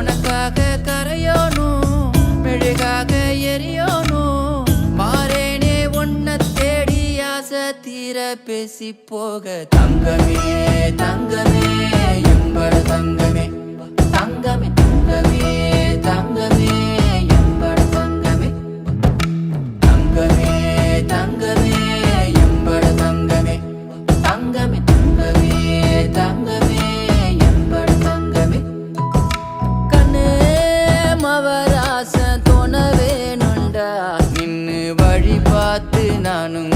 உனக்காக கரையோனும் மெழுகாக எரியோனும் மாறேனே உன்னை தேடி ஆசை தீர பேசி போக தங்கமே தங்கமே எம்பட தங்கமே தங்கமே தங்கமே தங்கமே எம்பட தங்கமே தங்கமே தங்கமே எம்பட தங்கமே தங்கமே தங்கமே தங்கமே எம்பட தங்கமே கண்ணே மவராச தோண வேணுண்டா நின்னு வழி பார்த்து நானும்